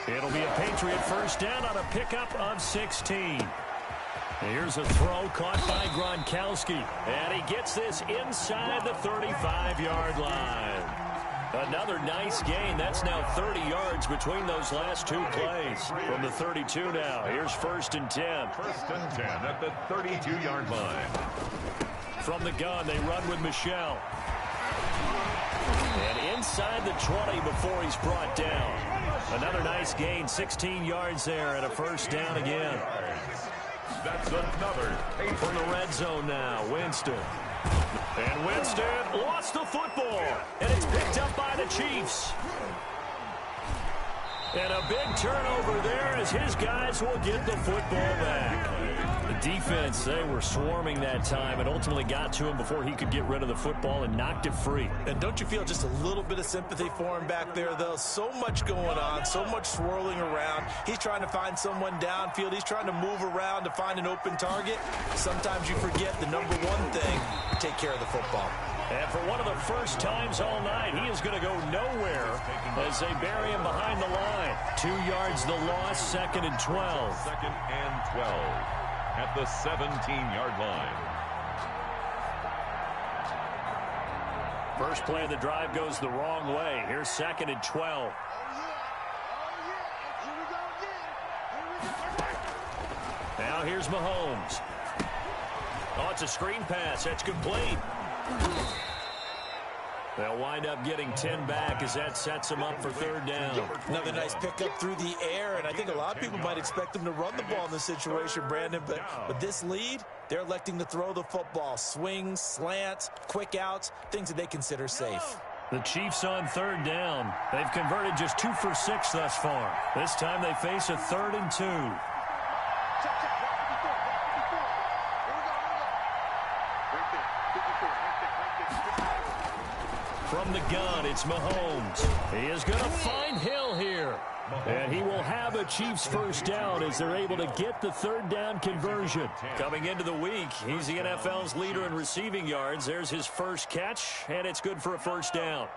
It'll be a Patriot first down on a pickup of 16. Here's a throw caught by Gronkowski. And he gets this inside the 35-yard line. Another nice gain. That's now 30 yards between those last 2 plays. From the 32 now. Here's first and 10. First and 10 at the 32-yard line. From the gun, they run with Michel. And inside the 20 before he's brought down. Another nice gain, 16 yards there, and a first down again. That's another. From the red zone now, Winston. And Winston lost the football. And it's picked up by the Chiefs. And a big turnover there as his guys will get the football back. The defense, they were swarming that time and ultimately got to him before he could get rid of the football and knocked it free. And don't you feel just a little bit of sympathy for him back there, though? So much going on, so much swirling around. He's trying to find someone downfield. He's trying to move around to find an open target. Sometimes you forget the number one thing, take care of the football. And for one of the first times all night, he is going to go nowhere as they bury him behind the line. 2 yards the loss, second and 12. Second and 12 at the 17-yard line. First play of the drive goes the wrong way. Here's second and 12. Now here's Mahomes. Oh, it's a screen pass. That's complete. They'll wind up getting 10 back as that sets them up for third down. Another nice pickup through the air, and I think a lot of people might expect them to run the ball in this situation, Brandon, but with this lead, they're electing to throw the football. Swings, slants, quick outs, things that they consider safe. The Chiefs on third down. They've converted just 2 for 6 thus far. This time they face a 3rd and 2. From the gun, it's Mahomes. He is going to find Hill here. And he will have a Chiefs first down as they're able to get the third down conversion. Coming into the week, he's the NFL's leader in receiving yards. There's his first catch, and it's good for a first down.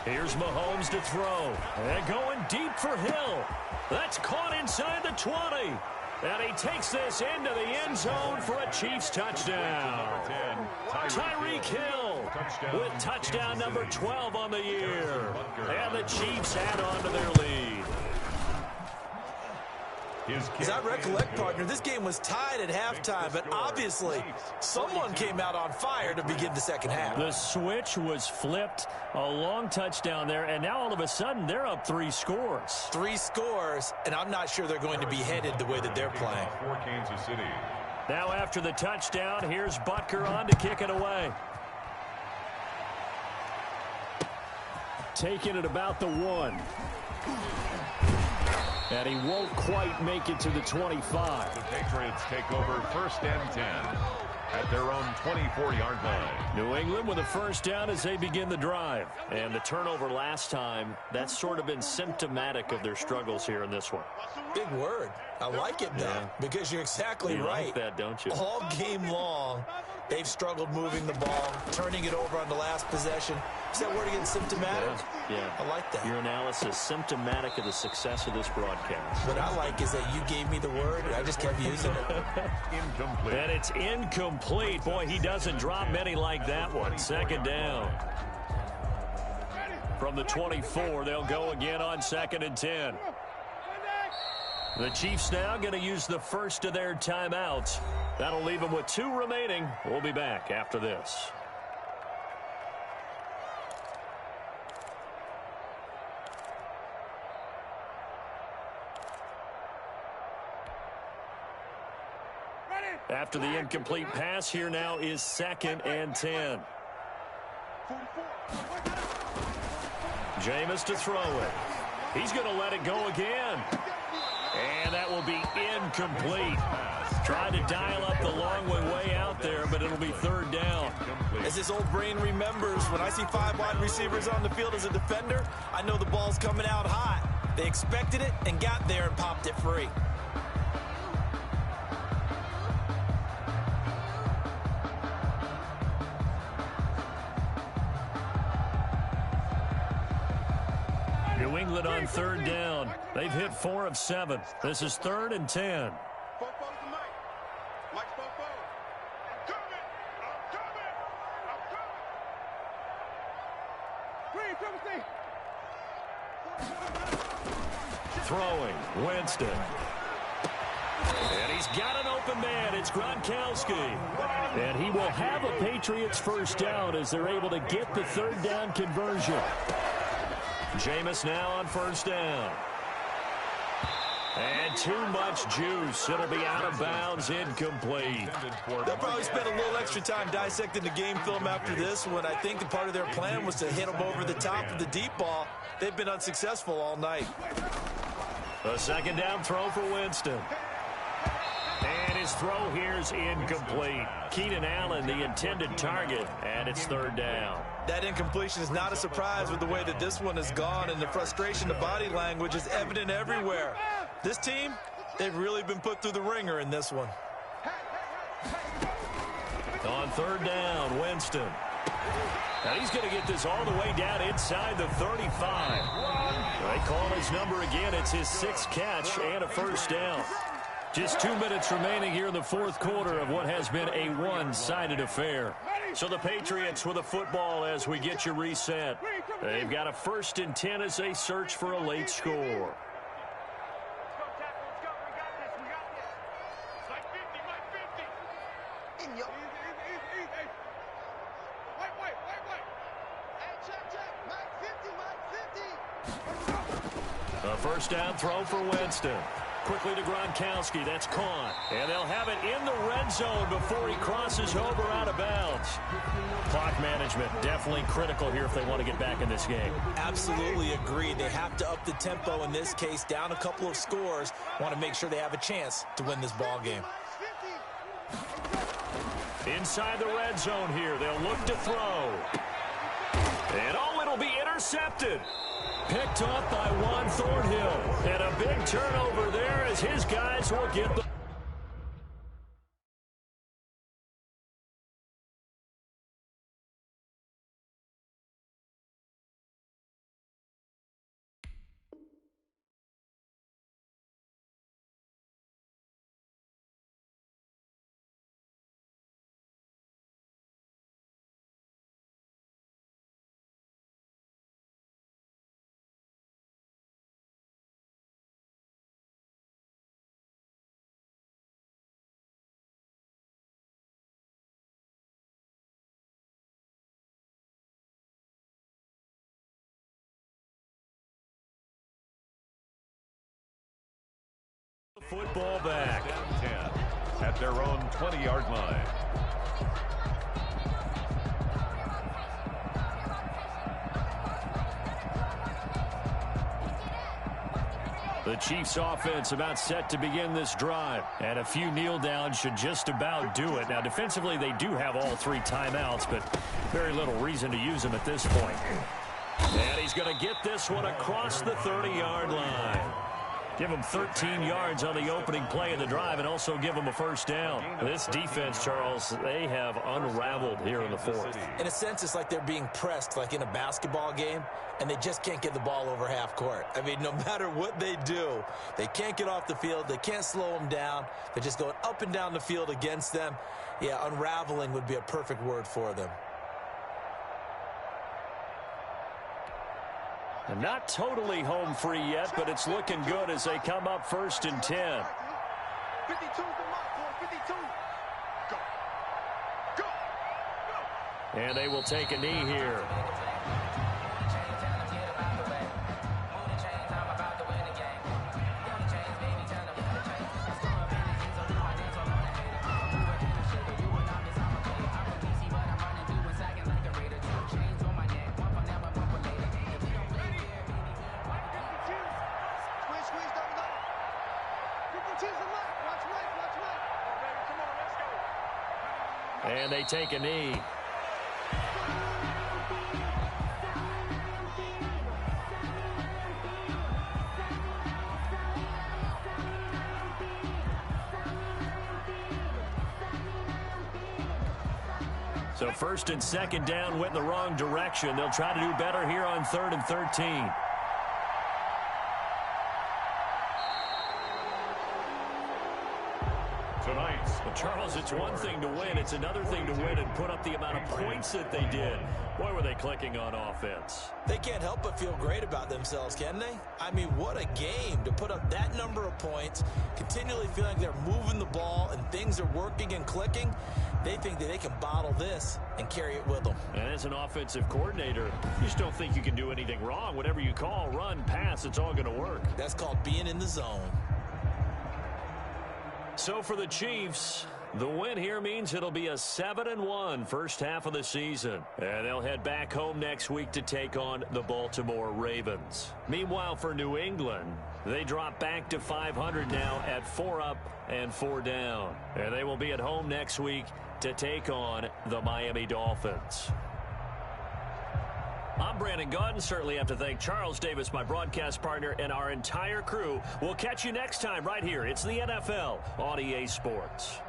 Here's Mahomes to throw. And going deep for Hill. That's caught inside the 20. And he takes this into the end zone for a Chiefs touchdown. Tyreek Hill with touchdown number 12 on the year. And the Chiefs add on to their lead. As I recollect, partner, this game was tied at halftime, but obviously someone came out on fire to begin the second half. The switch was flipped, a long touchdown there, and now all of a sudden they're up 3 scores. 3 scores, and I'm not sure they're going to be headed the way that they're playing. For Kansas City. Now after the touchdown, here's Butker on to kick it away. Taking it about the 1. And he won't quite make it to the 25. The Patriots take over 1st and 10 at their own 24-yard line. New England with a first down as they begin the drive. And the turnover last time, that's sort of been symptomatic of their struggles here in this one. Big word. I like it, though, because you're exactly you right. Like that, don't you? All game long, they've struggled moving the ball, turning it over on the last possession. Is that word again, symptomatic? Yeah. I like that. Your analysis, symptomatic of the success of this broadcast. What I like is that you gave me the word, and I just kept using it. Incomplete. And it's incomplete. Boy, he doesn't drop many like that one. 2nd down. From the 24, they'll go again on 2nd and 10. The Chiefs now going to use the first of their timeouts. That'll leave them with 2 remaining. We'll be back after this. After the incomplete pass, here now is 2nd and 10. Jameis to throw it. He's going to let it go again. And that will be incomplete. Trying to dial up the long one way out there, but it'll be 3rd down. As his old brain remembers, when I see 5 wide receivers on the field as a defender, I know the ball's coming out hot. They expected it and got there and popped it free. New England on 3rd down. They've hit 4 of 7. This is 3rd and 10. Throwing, Winston. And he's got an open man. It's Gronkowski. And he will have a Patriots first down as they're able to get the 3rd down conversion. Jameis now on 1st down. And too much juice. It'll be out of bounds, incomplete. They'll probably spend a little extra time dissecting the game film after this one. I think the part of their plan was to hit them over the top of the deep ball. They've been unsuccessful all night. A 2nd down throw for Winston. And his throw here's incomplete. Keenan Allen, the intended target, and it's 3rd down. That incompletion is not a surprise with the way that this one has gone, and the frustration of body language is evident everywhere. This team, they've really been put through the ringer in this one. On 3rd down, Winston. And he's going to get this all the way down inside the 35. They call his number again. It's his 6th catch and a first down. Just 2 minutes remaining here in the 4th quarter of what has been a one-sided affair. So the Patriots with a football as we get you reset. They've got a 1st and 10 as they search for a late score. A first down throw for Winston. Quickly to Gronkowski. That's caught. And they'll have it in the red zone before he crosses over out of bounds. Clock management definitely critical here if they want to get back in this game. Absolutely agreed. They have to up the tempo in this case, down a couple of scores. Want to make sure they have a chance to win this ball game. Inside the red zone here. They'll look to throw. And oh, it'll be intercepted. Picked up by Juan Thornhill. And a big turnover there as his guys will get the Football back. Down 10 at their own 20-yard line. The Chiefs offense about set to begin this drive. And a few kneel downs should just about do it. Now, defensively, they do have all 3 timeouts, but very little reason to use them at this point. And he's going to get this one across the 30-yard line. Give them 13 yards on the opening play of the drive and also give them a first down. This defense, Charles, they have unraveled here in the fourth. In a sense, it's like they're being pressed like in a basketball game, and they just can't get the ball over half court. I mean, no matter what they do, they can't get off the field. They can't slow them down. They're just going up and down the field against them. Yeah, unraveling would be a perfect word for them. And not totally home free yet, but it's looking good as they come up 1st and 10. 52's the mark, boy. 52. Go. Go. And they will take a knee here. And they take a knee. So 1st and 2nd down went in the wrong direction. They'll try to do better here on 3rd and 13. Well, Charles, it's one thing to win. It's another thing to win and put up the amount of points that they did. Boy, were they clicking on offense. They can't help but feel great about themselves, can they? I mean, what a game to put up that number of points, continually feeling like they're moving the ball and things are working and clicking. They think that they can bottle this and carry it with them. And as an offensive coordinator, you just don't think you can do anything wrong. Whatever you call, run, pass, it's all going to work. That's called being in the zone. So for the Chiefs, the win here means it'll be a 7-1 first half of the season. And they'll head back home next week to take on the Baltimore Ravens. Meanwhile, for New England, they drop back to 500 now at 4 up and 4 down. And they will be at home next week to take on the Miami Dolphins. I'm Brandon Gaudin. Certainly have to thank Charles Davis, my broadcast partner, and our entire crew. We'll catch you next time right here. It's the NFL on EA Sports.